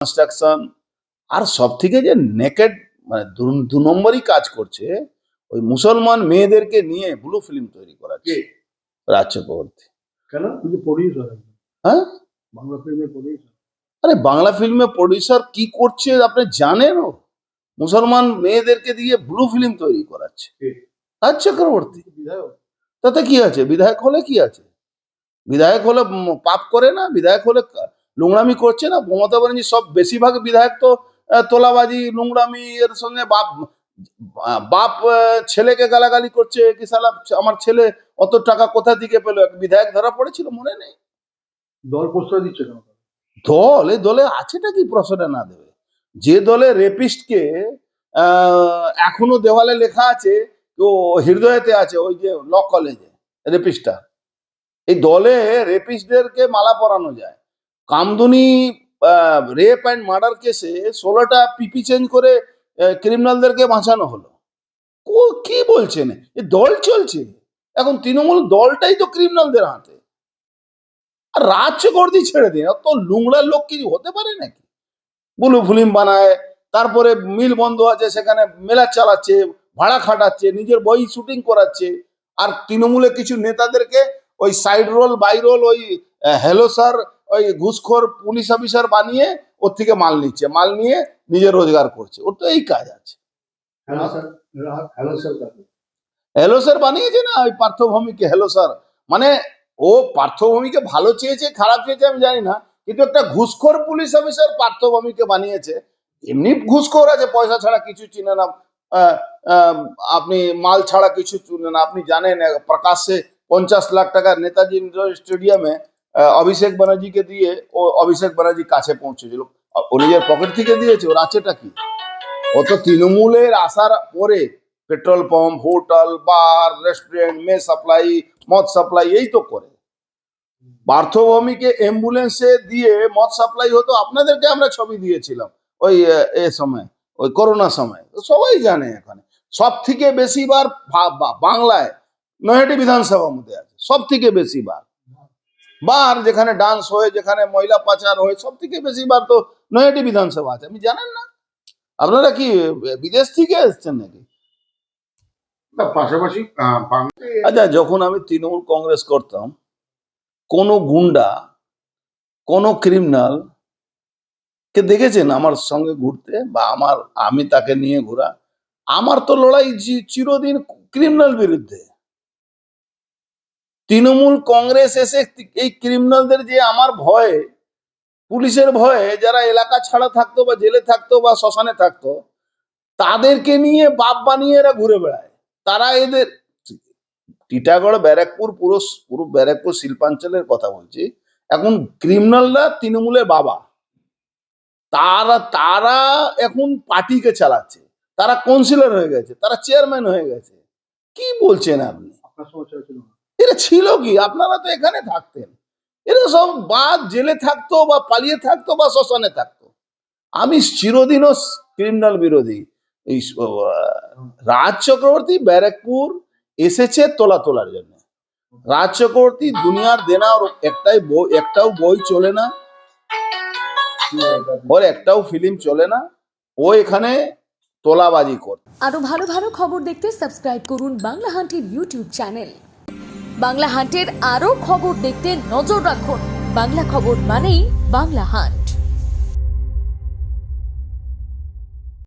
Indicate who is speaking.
Speaker 1: Construction, আর সব থেকে যে নেকেড মানে দু নম্বরই কাজ করছে ওই মুসলমান মেয়েদেরকে নিয়ে ব্লু ফিল্ম তৈরি করাচ্ছে রাজ চক্রবর্তী।
Speaker 2: কেন? প্রডিউসার।
Speaker 1: হ্যাঁ,
Speaker 2: বাংলা ফিল্মের প্রডিউসার।
Speaker 1: আরে বাংলা ফিল্মে প্রডিউসার কি করছে আপনি জানেন? ও মুসলমান মেয়েদেরকে দিয়ে ব্লু ফিল্ম তৈরি করাচ্ছে রাজ চক্রবর্তী।
Speaker 2: বিধায়ক।
Speaker 1: তাতে কি আছে? বিধায়ক হলে কি আছে? বিধায়ক হলে পাপ করে না? বিধায়ক হলে নোংরামি করছে না? মমতা ব্যানার্জি সব বেশিরভাগ বিধায়ক তো তোলাবাজি নোংরামি এর সঙ্গে বাপ বাপ ছেলেকে গালাগালি করছে কি সালা আমার ছেলে অত টাকা কোথা থেকে পেলো? বিধায়ক ধরা পড়েছিল মনে নেই?
Speaker 2: দল প্রশ্রয় দিচ্ছে কেন?
Speaker 1: দল এই দলে আছেটা কি প্রশ্রয় না দেবে? যে দলে রেপিস্টকে এখনো দেওয়ালে লেখা আছে, ও হৃদয়তে আছে, ওই যে ল কলেজে রেপিস্টটা, এই দলে রেপিস্টদেরকে মালা পরানো যায়। কামদুনি রেপ অ্যান্ড মার্ডার কেসে 16টা পিপি চেঞ্জ করে ক্রিমিনালদেরকে বাঁচানো হলো। কি বলছেন? এই দল চলছে এখন, তৃণমূল দলটাই তো ক্রিমিনালদের হাতে। আর রাজ চক্রবর্তী ছেড়ে দিন, অত লুংড়ার লোক কি হতে পারে নাকি? ব্লু ফিল্ম বানায়, তারপরে মিল বন্ধ আছে সেখানে মেলা চালাচ্ছে, ভাড়া খাটাচ্ছে, নিজের বই শুটিং করাচ্ছে। আর তৃণমূলে কিছু নেতাদেরকে ওই সাইড রোল বাই রোল ওই হ্যালো স্যার ওই ঘুষখোর পুলিশ অফিসার বানিয়ে ওর থেকে মাল নিচ্ছে, মাল নিয়ে নিজে রোজগার করছে। ওর তো এই কাজ আছে। হ্যালো স্যার বানিয়েছে না ওই পার্থভূমিকে হ্যালো স্যার, মানে ও পার্থভূমিকে ভালো চেয়েছে খারাপ চেয়েছে আমি জানি না, কিন্তু একটা ঘুষখোর পুলিশ অফিসার পার্থভূমিকে বানিয়েছে। এমনি ঘুষখোর আছে, পয়সা ছাড়া কিছু চিনে না, আপনি মাল ছাড়া কিছু চিনে না। আপনি জানেন প্রকাশ্যে 50 লাখ টাকা নেতাজি স্টেডিয়ামে অভিষেক ব্যানার্জিকে দিয়ে ও অভিষেক ব্যানার্জি কাছে পৌঁছেছিল, ও নিজের পকেট থেকে দিয়েছে। ওর আছেটা কি? ও তো তৃণমূলের আসার পরে পেট্রোল পাম্প, হোটেল, বার, রেস্টুরেন্ট, মে সাপ্লাই, মদ সাপ্লাই এই তো করে। পার্থভূমিকে অ্যাম্বুলেন্সে দিয়ে মদ সাপ্লাই হতো, আপনাদেরকে আমরা ছবি দিয়েছিলাম ওই এ সময়, ওই করোনা সময়, সবাই জানে। এখানে সব থেকে বেশি বার বাংলায় নয়টি বিধানসভার মধ্যে আছে, সব থেকে বেশি বার যেখানে ডান্স হয়ে, যেখানে মহিলা পাচার হয়ে, সব থেকে বেশি বার তো নয়টি বিধানসভা আছে। আপনি জানেন না? আপনারা কি বিদেশ থেকে এসছেন নাকি?
Speaker 2: পাশাপাশি
Speaker 1: আচ্ছা, যখন আমি তৃণমূল কংগ্রেস করতাম, কোনো গুন্ডা, কোনো ক্রিমিনাল কে দেখেছেন আমার সঙ্গে ঘুরতে বা আমি তাকে নিয়ে ঘোরা? আমার তো লড়াই চিরদিন ক্রিমিনাল বিরুদ্ধে। তৃণমূল কংগ্রেস এসে এই ক্রিমিনালদের যে আমার ভয়ে, পুলিশের ভয়ে যারা এলাকা ছাড়া থাকতো বা জেলে থাকতো বা শ্মশানে থাকতো, তাদেরকে নিয়ে বাপ বানিয়ে এরা ঘুরে বেড়ায়। তারা এদের টিটাগড়, ব্যারাকপুর, পুরো ব্যারাকপুর শিল্পাঞ্চলের কথা বলছি, এখন ক্রিমিনালরা তৃণমূলের বাবা। তারা এখন পার্টিকে চালাচ্ছে, তারা কাউন্সিলর হয়ে গেছে, তারা চেয়ারম্যান হয়ে গেছে। কি বলছেন আপনি? এরা ছিল কি? আপনারা তো এখানে থাকতেন। এরা সব বাদ জেলে থাকতো বা পালিয়ে থাকতো বা শ্মশানে থাকতো। আমি চিরদিনও ক্রিমিনাল বিরোধী। এই রাজ চক্রবর্তী ব্যারাকপুর এসেছে তোলার জন্য। রাজ চক্রবর্তী দুনিয়ার দেনা, ওর একটাও বই চলে না, ওর একটাও ফিল্ম চলে না, ও এখানে তোলাবাজি করে।
Speaker 3: আরো ভালো ভালো খবর দেখতে সাবস্ক্রাইব করুন বাংলা হান্টের ইউটিউব চ্যানেল। বাংলা হান্টের আরো খবর দেখতে নজর রাখুন। বাংলা খবর মানেই বাংলা হান্ট।